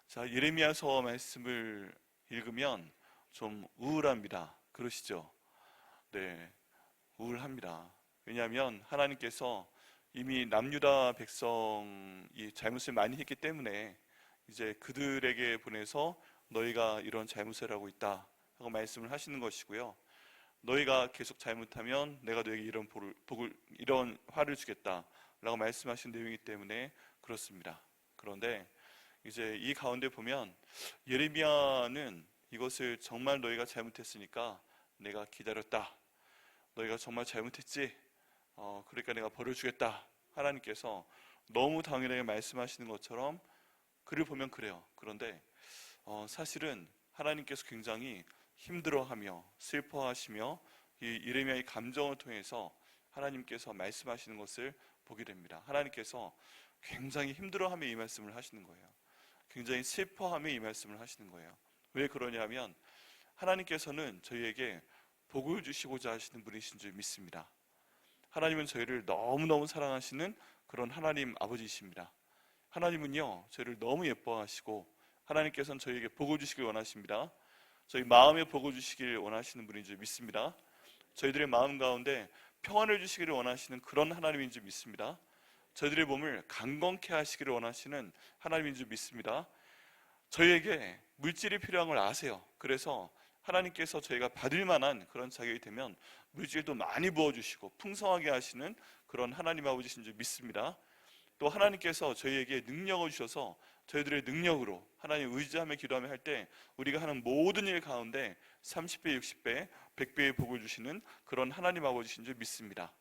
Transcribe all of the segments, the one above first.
자, 예레미야서 말씀을 읽으면 좀 우울합니다. 그러시죠? 네, 우울합니다. 왜냐하면 하나님께서 이미 남유다 백성이 잘못을 많이 했기 때문에 이제 그들에게 보내서 너희가 이런 잘못을 하고 있다 하고 말씀을 하시는 것이고요. 너희가 계속 잘못하면 내가 너에게 이런 화를 주겠다 라고 말씀하신 내용이기 때문에 그렇습니다. 그런데 이제 이 가운데 보면 예레미야는 이것을 정말 너희가 잘못했으니까 내가 기다렸다. 너희가 정말 잘못했지? 그러니까 내가 벌을 주겠다. 하나님께서 너무 당연하게 말씀하시는 것처럼 글을 보면 그래요. 그런데 사실은 하나님께서 굉장히 힘들어하며 슬퍼하시며 이 예레미야의 감정을 통해서 하나님께서 말씀하시는 것을 보게 됩니다. 하나님께서 굉장히 힘들어하며 이 말씀을 하시는 거예요. 굉장히 슬퍼하며 이 말씀을 하시는 거예요. 왜 그러냐면 하나님께서는 저희에게 복을 주시고자 하시는 분이신 줄 믿습니다. 하나님은 저희를 너무너무 사랑하시는 그런 하나님 아버지이십니다. 하나님은요, 저희를 너무 예뻐하시고 하나님께서는 저희에게 복을 주시길 원하십니다. 저희 마음에 복을 주시길 원하시는 분인 줄 믿습니다. 저희들의 마음 가운데 평안을 주시기를 원하시는 그런 하나님인 줄 믿습니다. 저희들의 몸을 강건케 하시기를 원하시는 하나님인 줄 믿습니다. 저희에게 물질이 필요한 걸 아세요. 그래서 하나님께서 저희가 받을 만한 그런 자격이 되면 물질도 많이 부어주시고 풍성하게 하시는 그런 하나님 아버지신 줄 믿습니다. 또 하나님께서 저희에게 능력을 주셔서 저희들의 능력으로 하나님 의지하며 기도하며 할 때 우리가 하는 모든 일 가운데 30배, 60배, 100배의 복을 주시는 그런 하나님 아버지신 줄 믿습니다.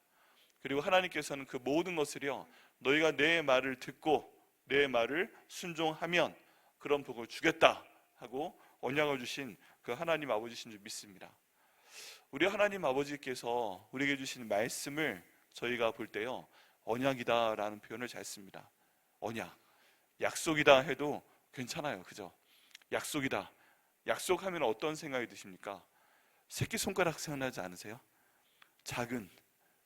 그리고 하나님께서는 그 모든 것을요, 너희가 내 말을 듣고 내 말을 순종하면 그런 복을 주겠다 하고 언약을 주신 그 하나님 아버지신 줄 믿습니다. 우리 하나님 아버지께서 우리에게 주신 말씀을 저희가 볼 때요, 언약이다 라는 표현을 잘 씁니다. 언약, 약속이다 해도 괜찮아요. 그죠? 약속이다. 약속하면 어떤 생각이 드십니까? 새끼손가락 생각나지 않으세요? 작은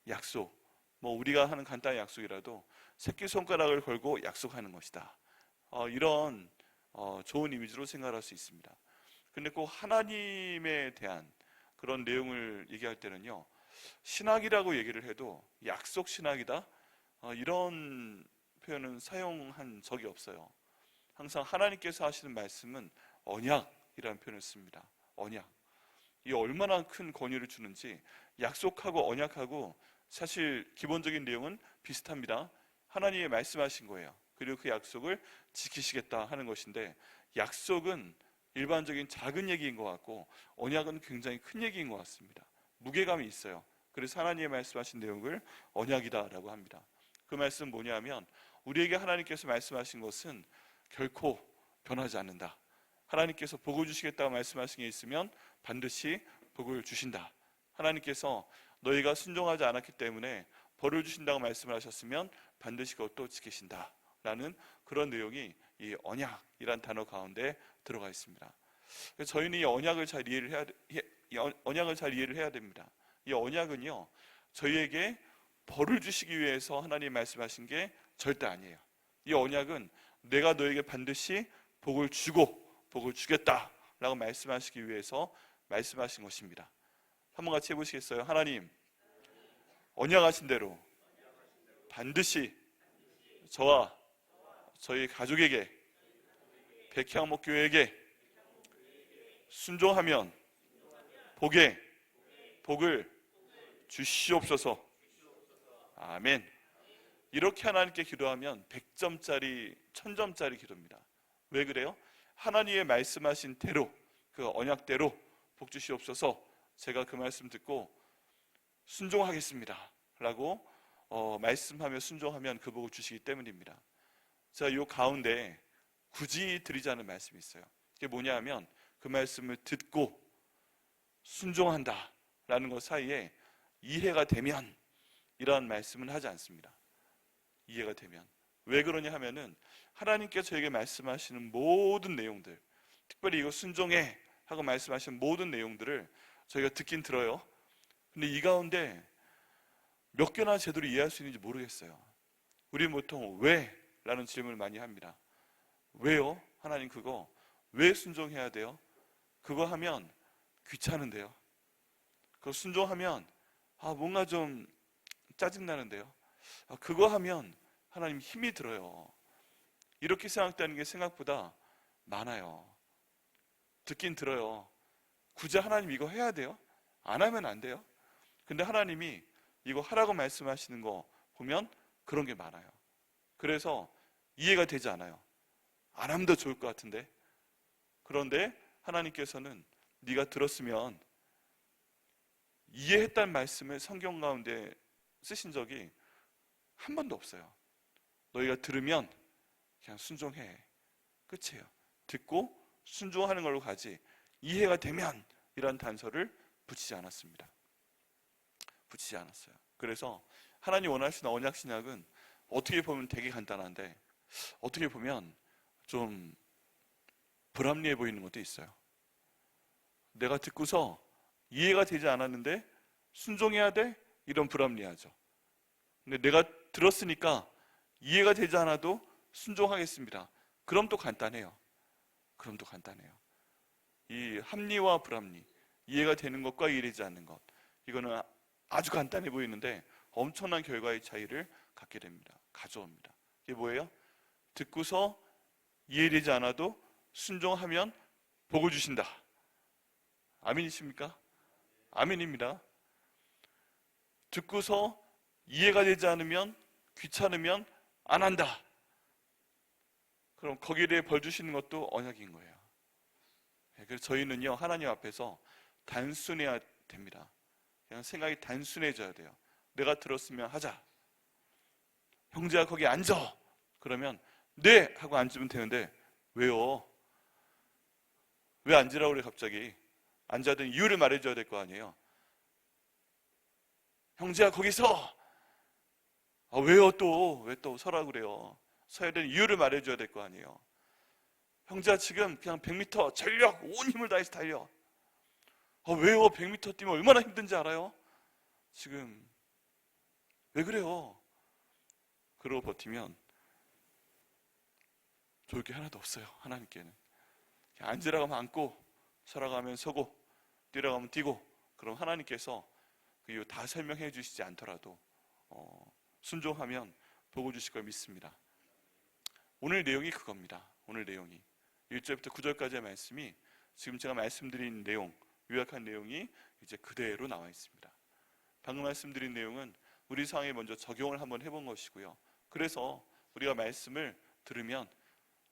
약속, 뭐 우리가 하는 간단한 약속이라도 새끼손가락을 걸고 약속하는 것이다. 이런 좋은 이미지로 생각할 수 있습니다. 근데 꼭 하나님에 대한 그런 내용을 얘기할 때는요, 신학이라고 얘기를 해도 약속 신학이다, 이런 표현은 사용한 적이 없어요. 항상 하나님께서 하시는 말씀은 언약이라는 표현을 씁니다. 언약. 이 얼마나 큰 권위를 주는지. 약속하고 언약하고 사실 기본적인 내용은 비슷합니다. 하나님이 말씀하신 거예요. 그리고 그 약속을 지키시겠다 하는 것인데, 약속은 일반적인 작은 얘기인 것 같고 언약은 굉장히 큰 얘기인 것 같습니다. 무게감이 있어요. 그래서 하나님의 말씀하신 내용을 언약이다라고 합니다. 그 말씀은 뭐냐면 우리에게 하나님께서 말씀하신 것은 결코 변하지 않는다. 하나님께서 복을 주시겠다고 말씀하신 게 있으면 반드시 복을 주신다. 하나님께서 너희가 순종하지 않았기 때문에 벌을 주신다고 말씀을 하셨으면 반드시 그것도 지키신다 라는 그런 내용이 이 언약이란 단어 가운데 들어가 있습니다. 저희는 이 언약을 잘 이해를 해야 됩니다. 이 언약은요, 저희에게 벌을 주시기 위해서 하나님 말씀하신 게 절대 아니에요. 이 언약은 내가 너에게 반드시 복을 주고 복을 주겠다 라고 말씀하시기 위해서 말씀하신 것입니다. 한번 같이 해보시겠어요? 하나님, 언약하신 대로 반드시 저와 저희 가족에게, 백향목교회에게 순종하면 복을 주시옵소서. 아멘. 이렇게 하나님께 기도하면 100점짜리 1000점짜리 기도입니다. 왜 그래요? 하나님의 말씀하신 대로, 그 언약대로 복 주시옵소서. 제가 그 말씀 듣고 순종하겠습니다 라고 말씀하며 순종하면 그 복을 주시기 때문입니다. 자, 이 가운데 굳이 드리지 않은 말씀이 있어요. 그게 뭐냐 하면 그 말씀을 듣고 순종한다 라는 것 사이에 이해가 되면 이러한 말씀은 하지 않습니다. 이해가 되면. 왜 그러냐 하면은 하나님께서 저에게 말씀하시는 모든 내용들, 특별히 이거 순종해 하고 말씀하시는 모든 내용들을 저희가 듣긴 들어요. 근데 이 가운데 몇 개나 제대로 이해할 수 있는지 모르겠어요. 우리 보통 왜? 라는 질문을 많이 합니다. 왜요? 하나님 그거 왜 순종해야 돼요? 그거 하면 귀찮은데요. 그거 순종하면 뭔가 좀 짜증나는데요. 그거 하면 하나님 힘이 들어요. 이렇게 생각되는 게 생각보다 많아요. 듣긴 들어요. 굳이 하나님 이거 해야 돼요? 안 하면 안 돼요? 근데 하나님이 이거 하라고 말씀하시는 거 보면 그런 게 많아요. 그래서 이해가 되지 않아요. 안 하면 더 좋을 것 같은데. 그런데 하나님께서는 네가 들었으면, 이해했다는 말씀을 성경 가운데 쓰신 적이 한 번도 없어요. 너희가 들으면 그냥 순종해. 끝이에요. 듣고 순종하는 걸로 가지, 이해가 되면 이런 단서를 붙이지 않았습니다. 붙이지 않았어요. 그래서 하나님 원하시는 언약 신약은 어떻게 보면 되게 간단한데 어떻게 보면 좀 불합리해 보이는 것도 있어요. 내가 듣고서 이해가 되지 않았는데 순종해야 돼? 이런 불합리하죠. 근데 내가 들었으니까 이해가 되지 않아도 순종하겠습니다. 그럼 또 간단해요. 그럼 또 간단해요. 이 합리와 불합리, 이해가 되는 것과 이해되지 않는 것, 이거는 아주 간단해 보이는데 엄청난 결과의 차이를 갖게 됩니다. 가져옵니다. 이게 뭐예요? 듣고서 이해되지 않아도 순종하면 복을 주신다. 아멘이십니까? 아멘입니다. 듣고서 이해가 되지 않으면, 귀찮으면 안 한다. 그럼 거기에 대해 벌 주시는 것도 언약인 거예요. 그래서 저희는요, 하나님 앞에서 단순해야 됩니다. 그냥 생각이 단순해져야 돼요. 내가 들었으면 하자. 형제가 거기 앉아. 그러면 네! 하고 앉으면 되는데 왜요? 왜 앉으라고 그래 갑자기? 앉아야 되는 이유를 말해줘야 될 거 아니에요. 형제가 거기 서! 왜요 또? 왜 또 서라 그래요? 서야 되는 이유를 말해줘야 될 거 아니에요. 형제가 지금 그냥 100m 전력 온 힘을 다해서 달려. 왜요? 100m 뛰면 얼마나 힘든지 알아요? 지금 왜 그래요? 그러고 버티면 좋을 게 하나도 없어요. 하나님께는 그냥 앉으라고 하면 앉고, 서라고 하면 서고, 뛰라고 하면 뛰고. 그럼 하나님께서 그 이유 다 설명해 주시지 않더라도 순종하면 복을 주실 걸 믿습니다. 오늘 내용이 그겁니다. 오늘 내용이 1절부터 9절까지의 말씀이 지금 제가 말씀드린 내용, 요약한 내용이 이제 그대로 나와 있습니다. 방금 말씀드린 내용은 우리 상황에 먼저 적용을 한번 해본 것이고요. 그래서 우리가 말씀을 들으면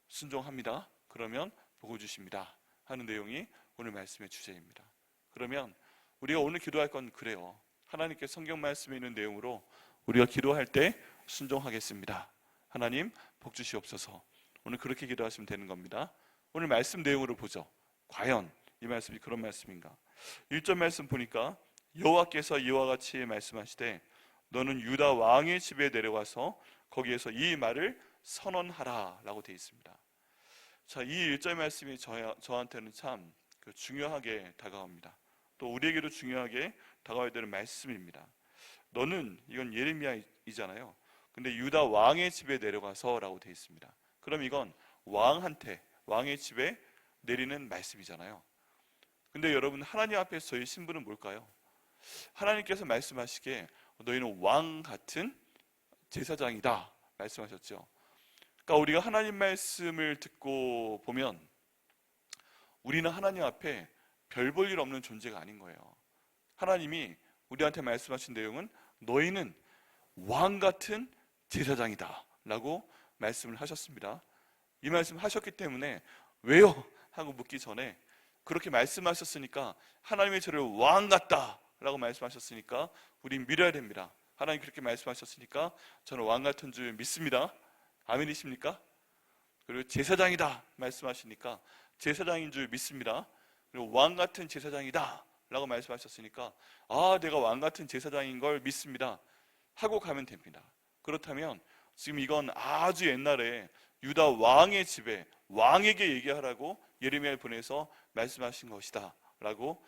순종합니다. 그러면 복을 주십니다 하는 내용이 오늘 말씀의 주제입니다. 그러면 우리가 오늘 기도할 건 그래요. 하나님께 성경 말씀에 있는 내용으로 우리가 기도할 때 순종하겠습니다. 하나님 복 주시옵소서. 오늘 그렇게 기도하시면 되는 겁니다. 오늘 말씀 내용으로 보죠. 과연 이 말씀이 그런 말씀인가? 1절 말씀 보니까 여호와께서 이와 같이 말씀하시되 너는 유다 왕의 집에 내려가서 거기에서 이 말을 선언하라 라고 되어 있습니다. 자, 이 1절 말씀이 저한테는 참 중요하게 다가옵니다. 또 우리에게도 중요하게 다가와야 되는 말씀입니다. 너는, 이건 예레미야이잖아요. 근데 유다 왕의 집에 내려가서 라고 되어 있습니다. 그럼 이건 왕한테, 왕의 집에 내리는 말씀이잖아요. 근데 여러분, 하나님 앞에서 저희 신분은 뭘까요? 하나님께서 말씀하시기에 너희는 왕 같은 제사장이다 말씀하셨죠. 그러니까 우리가 하나님 말씀을 듣고 보면 우리는 하나님 앞에 별 볼 일 없는 존재가 아닌 거예요. 하나님이 우리한테 말씀하신 내용은 너희는 왕 같은 제사장이다 라고 말씀을 하셨습니다. 이 말씀 하셨기 때문에 왜요? 하고 묻기 전에 그렇게 말씀하셨으니까, 하나님의 저를 왕 같다 라고 말씀하셨으니까 우린 믿어야 됩니다. 하나님 그렇게 말씀하셨으니까 저는 왕 같은 줄 믿습니다. 아멘이십니까? 그리고 제사장이다 말씀하시니까 제사장인 줄 믿습니다. 그리고 왕 같은 제사장이다 라고 말씀하셨으니까 내가 왕 같은 제사장인 걸 믿습니다 하고 가면 됩니다. 그렇다면 지금 이건 아주 옛날에 유다 왕의 집에 왕에게 얘기하라고 예레미야를 보내서 말씀하신 것이다 라고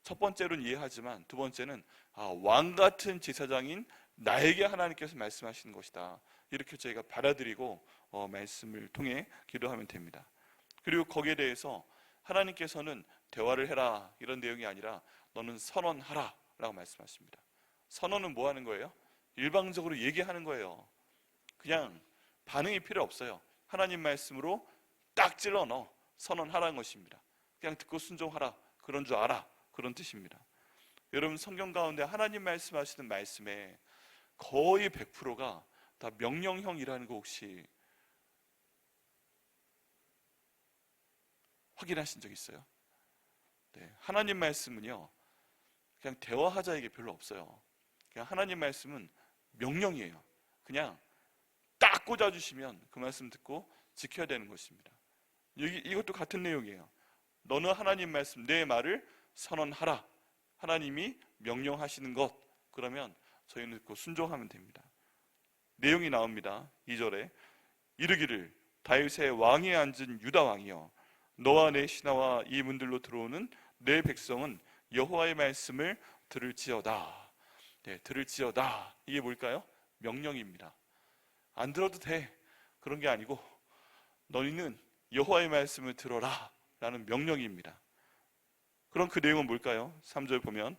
첫 번째로는 이해하지만 두 번째는 왕 같은 제사장인 나에게 하나님께서 말씀하시는 것이다, 이렇게 저희가 받아들이고 말씀을 통해 기도하면 됩니다. 그리고 거기에 대해서 하나님께서는 대화를 해라 이런 내용이 아니라 너는 선언하라 라고 말씀하십니다. 선언은 뭐 하는 거예요? 일방적으로 얘기하는 거예요. 그냥 반응이 필요 없어요. 하나님 말씀으로 딱 찔러 넣어 선언하라는 것입니다. 그냥 듣고 순종하라, 그런 줄 알아, 그런 뜻입니다. 여러분, 성경 가운데 하나님 말씀하시는 말씀에 거의 100%가 다 명령형이라는 거 혹시 확인하신 적 있어요? 네, 하나님 말씀은요 그냥 대화하자 이게 별로 없어요. 그냥 하나님 말씀은 명령이에요. 그냥 딱 꽂아주시면 그 말씀 듣고 지켜야 되는 것입니다. 이것도 같은 내용이에요. 너는 하나님 말씀 내 말을 선언하라. 하나님이 명령하시는 것, 그러면 저희는 듣고 순종하면 됩니다. 내용이 나옵니다. 2절에 이르기를 다윗의 왕위에 앉은 유다 왕이여, 너와 내 신하와 이 문들로 들어오는 내 백성은 여호와의 말씀을 들을지어다. 네, 들을지어다. 이게 뭘까요? 명령입니다. 안 들어도 돼, 그런 게 아니고 너희는 여호와의 말씀을 들어라 라는 명령입니다. 그럼 그 내용은 뭘까요? 3절 보면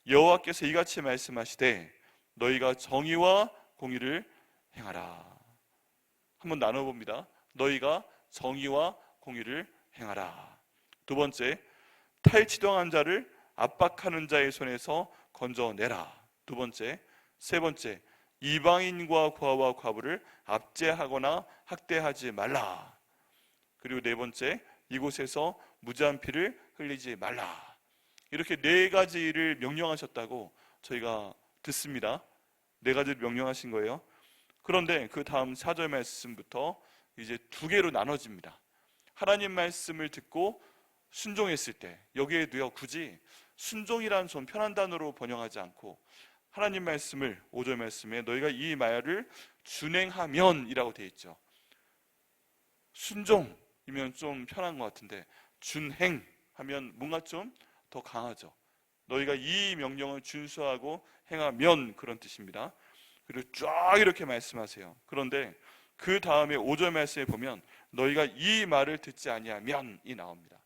여호와께서 이같이 말씀하시되 너희가 정의와 공의를 행하라. 한번 나눠봅니다. 너희가 정의와 공의를 행하라. 두 번째, 탈취당한 자를 압박하는 자의 손에서 건져내라. 두 번째, 세 번째, 이방인과 고아와 과부를 압제하거나 학대하지 말라. 그리고 네 번째, 이곳에서 무지한 피를 흘리지 말라. 이렇게 네 가지를 명령하셨다고 저희가 듣습니다. 네 가지를 명령하신 거예요. 그런데 그 다음 4절 말씀부터 이제 두 개로 나눠집니다. 하나님 말씀을 듣고 순종했을 때, 여기에도요 굳이 순종이라는 좀 편한 단어로 번역하지 않고 하나님 말씀을 5절 말씀에 너희가 이 말을 준행하면 이라고 되어 있죠. 순종이면 좀 편한 것 같은데 준행하면 뭔가 좀 더 강하죠. 너희가 이 명령을 준수하고 행하면, 그런 뜻입니다. 그리고 쫙 이렇게 말씀하세요. 그런데 그 다음에 5절 말씀에 보면 너희가 이 말을 듣지 아니하면이 나옵니다.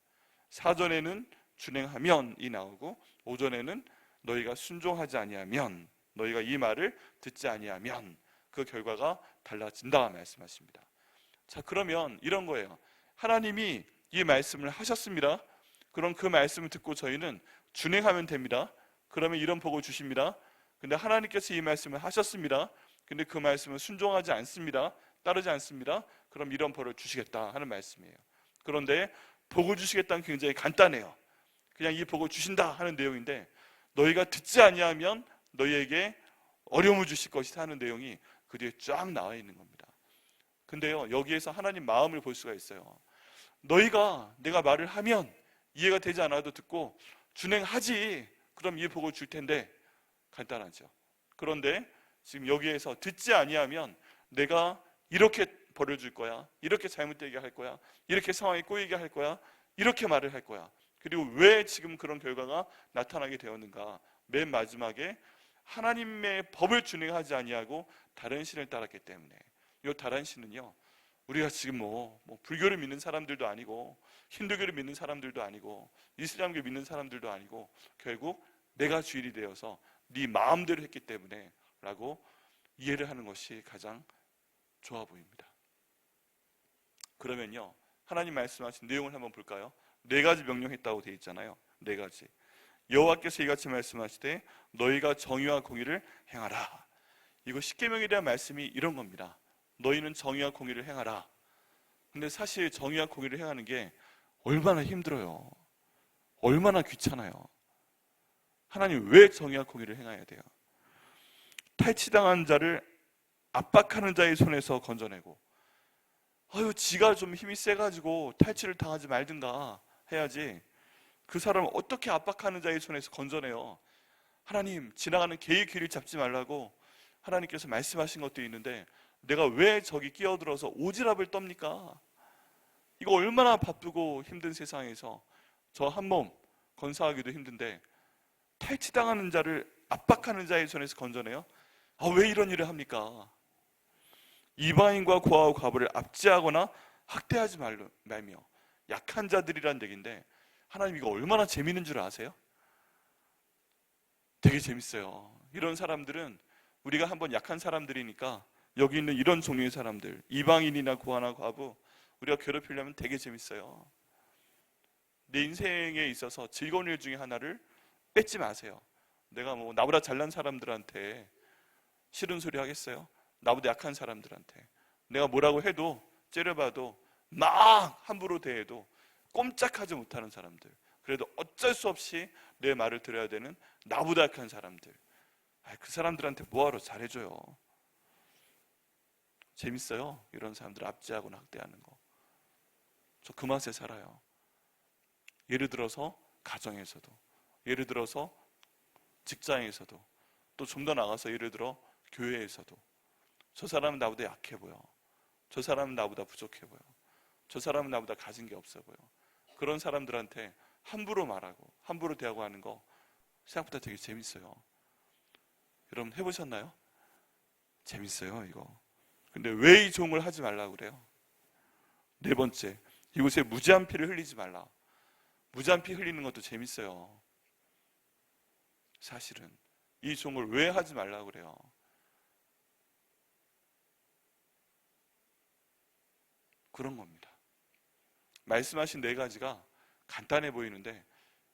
사전에는 준행하면이 나오고 5절에는 너희가 순종하지 아니하면, 너희가 이 말을 듣지 아니하면 그 결과가 달라진다 말씀하십니다. 자, 그러면 이런 거예요. 하나님이 이 말씀을 하셨습니다. 그럼 그 말씀을 듣고 저희는 준행하면 됩니다. 그러면 이런 복을 주십니다. 근데 하나님께서 이 말씀을 하셨습니다. 근데 그 말씀을 순종하지 않습니다. 따르지 않습니다. 그럼 이런 벌을 주시겠다 하는 말씀이에요. 그런데 복을 주시겠다는 굉장히 간단해요. 그냥 이 복을 주신다 하는 내용인데 너희가 듣지 아니하면 너희에게 어려움을 주실 것이다 하는 내용이 그 뒤에 쫙 나와 있는 겁니다. 근데요, 여기에서 하나님 마음을 볼 수가 있어요. 너희가 내가 말을 하면 이해가 되지 않아도 듣고 준행하지, 그럼 이 복을 줄 텐데, 간단하죠. 그런데 지금 여기에서 듣지 아니하면 내가 이렇게 벌을 줄 거야, 이렇게 잘못되게 할 거야, 이렇게 상황이 꼬이게 할 거야, 이렇게 말을 할 거야. 그리고 왜 지금 그런 결과가 나타나게 되었는가? 맨 마지막에 하나님의 법을 준행하지 아니하고 다른 신을 따랐기 때문에. 이 다른 신은요, 우리가 지금 뭐 불교를 믿는 사람들도 아니고 힌두교를 믿는 사람들도 아니고 이슬람교 믿는 사람들도 아니고 결국 내가 주인이 되어서 네 마음대로 했기 때문에 라고 이해를 하는 것이 가장 좋아 보입니다. 그러면요, 하나님 말씀하신 내용을 한번 볼까요? 네 가지 명령했다고 되어 있잖아요. 네 가지. 여호와께서 이같이 말씀하시되 너희가 정의와 공의를 행하라. 이거 십계명에 대한 말씀이 이런 겁니다. 너희는 정의와 공의를 행하라. 근데 사실 정의와 공의를 행하는 게 얼마나 힘들어요. 얼마나 귀찮아요. 하나님 왜 정의와 공의를 행해야 돼요? 탈취당한 자를 압박하는 자의 손에서 건져내고, 지가 좀 힘이 세가지고 탈취를 당하지 말든가 해야지 그 사람을 어떻게 압박하는 자의 손에서 건져내요? 하나님, 지나가는 개의 귀를 잡지 말라고 하나님께서 말씀하신 것도 있는데 내가 왜 저기 끼어들어서 오지랖을 떱니까? 이거 얼마나 바쁘고 힘든 세상에서 저 한 몸 건사하기도 힘든데 탈취당하는 자를 압박하는 자의 손에서 건져내요? 왜 이런 일을 합니까? 이방인과 고아와 과부를 압제하거나 학대하지 말며. 약한 자들이란 얘기인데 하나님 이거 얼마나 재미있는 줄 아세요? 되게 재밌어요. 이런 사람들은 우리가 한번 약한 사람들이니까 여기 있는 이런 종류의 사람들, 이방인이나 고아나 과부, 우리가 괴롭히려면 되게 재밌어요. 내 인생에 있어서 즐거운 일 중에 하나를 뺏지 마세요. 내가 뭐 나보다 잘난 사람들한테 싫은 소리 하겠어요? 나보다 약한 사람들한테 내가 뭐라고 해도, 째려봐도, 막 함부로 대해도 꼼짝하지 못하는 사람들, 그래도 어쩔 수 없이 내 말을 들어야 되는 나보다 약한 사람들, 그 사람들한테 뭐하러 잘해줘요. 재밌어요. 이런 사람들 압제하고 학대하는 거. 저 그 맛에 살아요. 예를 들어서 가정에서도, 예를 들어서 직장에서도, 또 좀 더 나가서 예를 들어 교회에서도 저 사람은 나보다 약해 보여, 저 사람은 나보다 부족해 보여, 저 사람은 나보다 가진 게 없어 보여. 그런 사람들한테 함부로 말하고 함부로 대하고 하는 거 생각보다 되게 재밌어요. 여러분 해보셨나요? 재밌어요 이거. 근데 왜 이 종을 하지 말라고 그래요? 네 번째, 이곳에 무지한 피를 흘리지 말라. 무지한 피 흘리는 것도 재밌어요. 사실은 이 종을 왜 하지 말라고 그래요? 그런 겁니다. 말씀하신 네 가지가 간단해 보이는데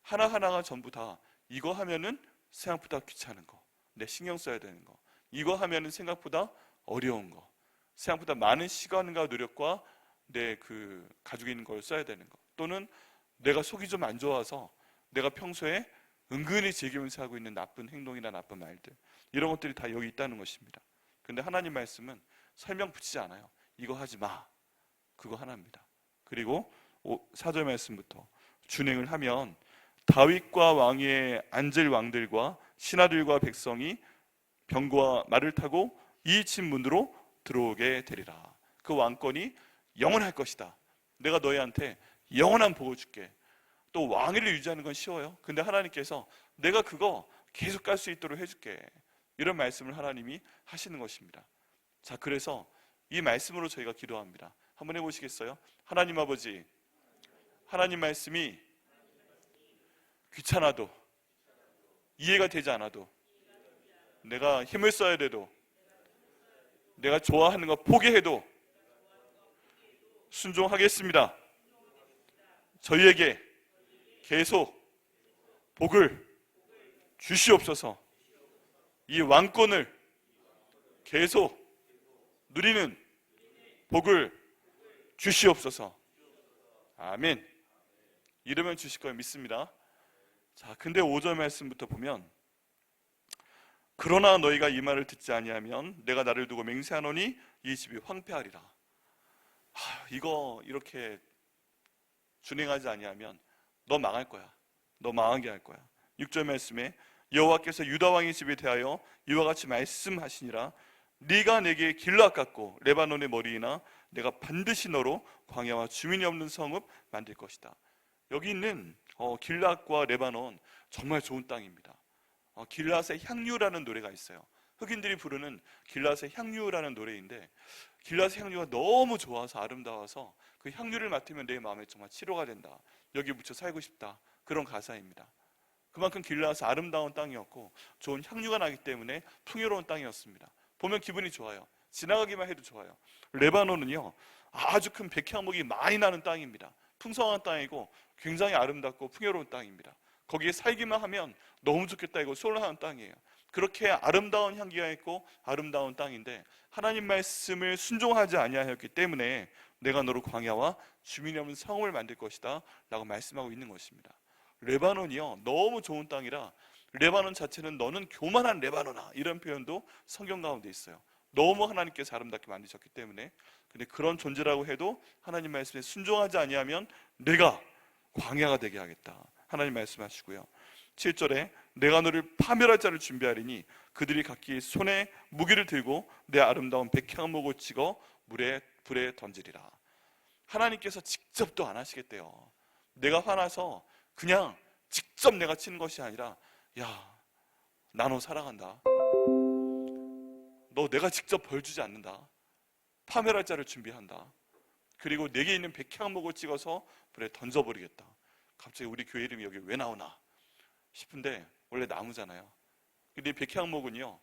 하나하나가 전부 다 이거 하면은 생각보다 귀찮은 거, 내 신경 써야 되는 거, 이거 하면은 생각보다 어려운 거, 생각보다 많은 시간과 노력과 내 가지고 있는 걸 써야 되는 거, 또는 내가 속이 좀 안 좋아서 내가 평소에 은근히 즐기면서 하고 있는 나쁜 행동이나 나쁜 말들, 이런 것들이 다 여기 있다는 것입니다. 근데 하나님 말씀은 설명 붙이지 않아요. 이거 하지 마, 그거 하나입니다. 그리고 4절 말씀부터 준행을 하면 다윗과 왕위에 앉을 왕들과 신하들과 백성이 병거와 말을 타고 이 집 문으로 들어오게 되리라. 그 왕권이 영원할 것이다. 내가 너희한테 영원한 복을 줄게. 또 왕위를 유지하는 건 쉬워요. 근데 하나님께서 내가 그거 계속 갈 수 있도록 해줄게, 이런 말씀을 하나님이 하시는 것입니다. 자, 그래서 이 말씀으로 저희가 기도합니다. 한번 해보시겠어요? 하나님 아버지, 하나님 말씀이 귀찮아도, 이해가 되지 않아도, 내가 힘을 써야 돼도, 내가 좋아하는 거 포기해도 순종하겠습니다. 저희에게 계속 복을 주시옵소서. 이 왕권을 계속 누리는 복을 주시옵소서. 아멘. 이러면 주실 걸 믿습니다. 자, 근데 5절 말씀부터 보면 그러나 너희가 이 말을 듣지 아니하면 내가 나를 두고 맹세하노니 이 집이 황폐하리라. 이거 이렇게 준행하지 아니하면 너 망할 거야. 너 망하게 할 거야. 6절 말씀에 여호와께서 유다 왕의 집에 대하여 이와 같이 말씀하시니라. 네가 내게 길앗 같고 레바논의 머리이나 내가 반드시 너로 광야와 주민이 없는 성읍 만들 것이다. 여기 있는 길앗과 레바논 정말 좋은 땅입니다. 길앗의 향유라는 노래가 있어요. 흑인들이 부르는 길앗의 향유라는 노래인데, 길앗의 향유가 너무 좋아서 아름다워서 그 향유를 맡으면 내 마음에 정말 치료가 된다, 여기 묻혀 살고 싶다, 그런 가사입니다. 그만큼 길앗은 아름다운 땅이었고 좋은 향유가 나기 때문에 풍요로운 땅이었습니다. 보면 기분이 좋아요. 지나가기만 해도 좋아요. 레바논은요, 아주 큰 백향목이 많이 나는 땅입니다. 풍성한 땅이고 굉장히 아름답고 풍요로운 땅입니다. 거기에 살기만 하면 너무 좋겠다, 이거 소원하는 땅이에요. 그렇게 아름다운 향기가 있고 아름다운 땅인데 하나님 말씀을 순종하지 아니하였기 때문에 내가 너로 광야와 주민이 없는 성을 만들 것이다 라고 말씀하고 있는 것입니다. 레바논이요, 너무 좋은 땅이라 레바논 자체는 너는 교만한 레바논아, 이런 표현도 성경 가운데 있어요. 너무 하나님께서 아름답게 만드셨기 때문에. 근데 그런 존재라고 해도 하나님 말씀에 순종하지 아니하면 내가 광야가 되게 하겠다, 하나님 말씀하시고요. 7절에 내가 너를 파멸할 자를 준비하리니 그들이 각기 손에 무기를 들고 내 아름다운 백향목을 찍어 불에 던지리라. 하나님께서 직접도 안 하시겠대요. 내가 화나서 그냥 직접 내가 치는 것이 아니라, 야, 나 너 사랑한다, 너 내가 직접 벌 주지 않는다, 파멸할 자를 준비한다, 그리고 내게 있는 백향목을 찍어서 불에 던져버리겠다. 갑자기 우리 교회 이름이 여기 왜 나오나 싶은데 원래 나무잖아요. 근데 백향목은요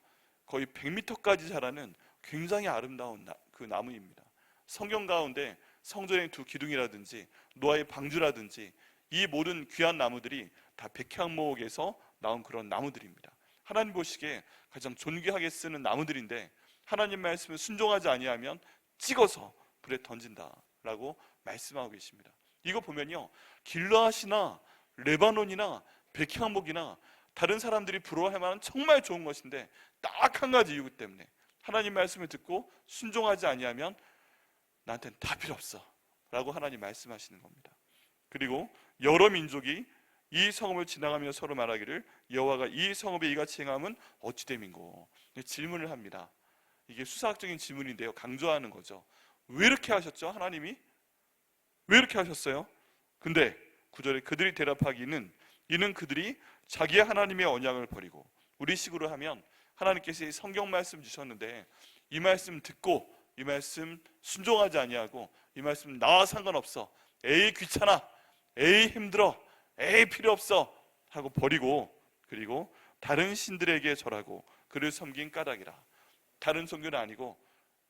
거의 100m까지 자라는 굉장히 아름다운 그 나무입니다. 성경 가운데 성전의 두 기둥이라든지 노아의 방주라든지 이 모든 귀한 나무들이 다 백향목에서 나온 그런 나무들입니다. 하나님 보시기에 가장 존귀하게 쓰는 나무들인데 하나님 말씀을 순종하지 아니하면 찍어서 불에 던진다라고 말씀하고 계십니다. 이거 보면요 길르앗이나 레바논이나 백향목이나 다른 사람들이 부러워할 만한 정말 좋은 것인데 딱 한 가지 이유 때문에 하나님 말씀을 듣고 순종하지 아니하면 나한테는 다 필요 없어 라고 하나님 말씀하시는 겁니다. 그리고 여러 민족이 이 성읍을 지나가며 서로 말하기를 여호와가 이 성읍에 이같이 행함은 어찌 됨인고. 질문을 합니다. 이게 수사학적인 질문인데요 강조하는 거죠. 왜 이렇게 하셨죠? 하나님이 왜 이렇게 하셨어요? 근데 9절에 그들이 대답하기는 이는 그들이 자기 하나님의 언약을 버리고, 우리식으로 하면 하나님께서 이 성경 말씀 주셨는데 이 말씀 듣고 이 말씀 순종하지 아니하고 이 말씀 나와 상관없어, 에이 귀찮아, 에이 힘들어, 에이 필요 없어 하고 버리고, 그리고 다른 신들에게 절하고 그를 섬긴 까닭이라. 다른 종교는 아니고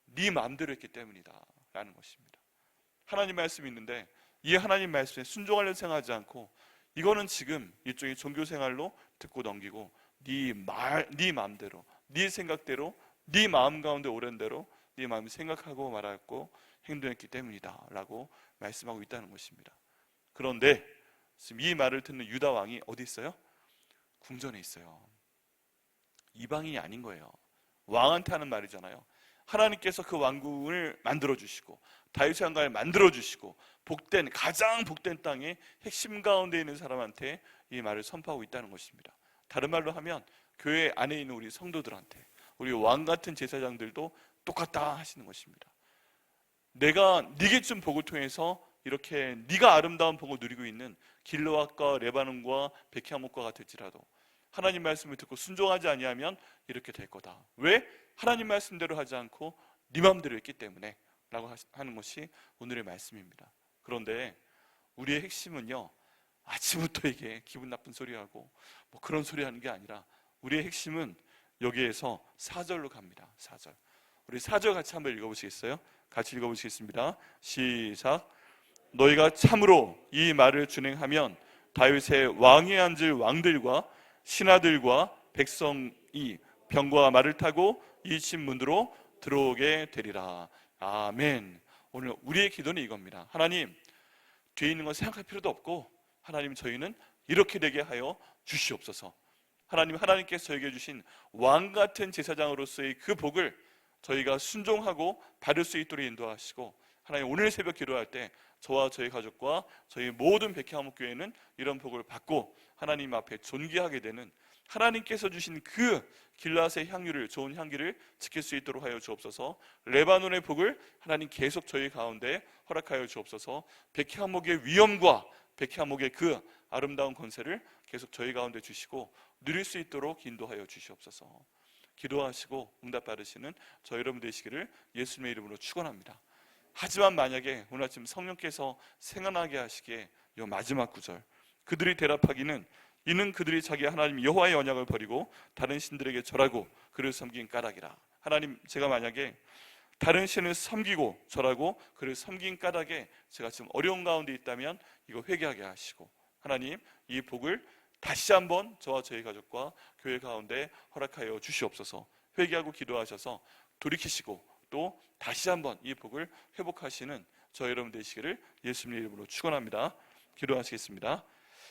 네 마음대로 했기 때문이다 라는 것입니다. 하나님 말씀이 있는데 이 하나님 말씀에 순종하려고 생각하지 않고 이거는 지금 일종의 종교 생활로 듣고 넘기고 네 마음대로, 네 생각대로, 네 마음 가운데 오른 대로 네 마음이 생각하고 말하고 행동했기 때문이다 라고 말씀하고 있다는 것입니다. 그런데 지금 이 말을 듣는 유다 왕이 어디 있어요? 궁전에 있어요. 이방인이 아닌 거예요. 왕한테 하는 말이잖아요. 하나님께서 그 왕궁을 만들어주시고 다윗의 왕가를 만들어주시고 복된, 가장 복된 땅의 핵심 가운데 있는 사람한테 이 말을 선포하고 있다는 것입니다. 다른 말로 하면 교회 안에 있는 우리 성도들한테, 우리 왕 같은 제사장들도 똑같다 하시는 것입니다. 내가 네게 준 복을 통해서 이렇게 네가 아름다운 복을 누리고 있는 길르앗과 레바논과 백향목과 같을지라도 하나님 말씀을 듣고 순종하지 아니하면 이렇게 될 거다. 왜? 하나님 말씀대로 하지 않고 네 마음대로 했기 때문에 라고 하는 것이 오늘의 말씀입니다. 그런데 우리의 핵심은요 아침부터 이게 기분 나쁜 소리하고 뭐 그런 소리 하는 게 아니라 우리의 핵심은 여기에서 4절로 갑니다. 4절. 우리 4절 같이 한번 읽어보시겠어요? 같이 읽어보시겠습니다. 시작. 너희가 참으로 이 말을 준행하면 다윗의 왕위에 앉을 왕들과 신하들과 백성이 병과 말을 타고 이 집 문으로 들어오게 되리라. 아멘. 오늘 우리의 기도는 이겁니다. 하나님, 뒤에 있는 건 생각할 필요도 없고 하나님 저희는 이렇게 되게 하여 주시옵소서. 하나님, 하나님께서 저에게 주신 왕 같은 제사장으로서의 그 복을 저희가 순종하고 받을 수 있도록 인도하시고, 하나님 오늘 새벽 기도할 때 저와 저희 가족과 저희 모든 백향목 교회는 이런 복을 받고 하나님 앞에 존귀하게 되는, 하나님께서 주신 그 길르앗의 향유를, 좋은 향기를 지킬 수 있도록 하여 주옵소서. 레바논의 복을 하나님 계속 저희 가운데 허락하여 주옵소서. 백향목의 위엄과 백향목의 그 아름다운 권세를 계속 저희 가운데 주시고 누릴 수 있도록 인도하여 주시옵소서. 기도하시고 응답 받으시는 저 여러분 되시기를 예수님의 이름으로 축원합니다. 하지만 만약에 오늘 아침 성령께서 생각나게 하시기에 이 마지막 구절, 그들이 대답하기는 이는 그들이 자기 하나님 여호와의 언약을 버리고 다른 신들에게 절하고 그를 섬긴 까닭이라. 하나님, 제가 만약에 다른 신을 섬기고 절하고 그를 섬긴 까닭에 제가 지금 어려운 가운데 있다면 이거 회개하게 하시고 하나님 이 복을 다시 한번 저와 저희 가족과 교회 가운데 허락하여 주시옵소서. 회개하고 기도하셔서 돌이키시고 또 다시 한번 이 복을 회복하시는 저 여러분 되시기를 예수님의 이름으로 축원합니다. 기도하시겠습니다.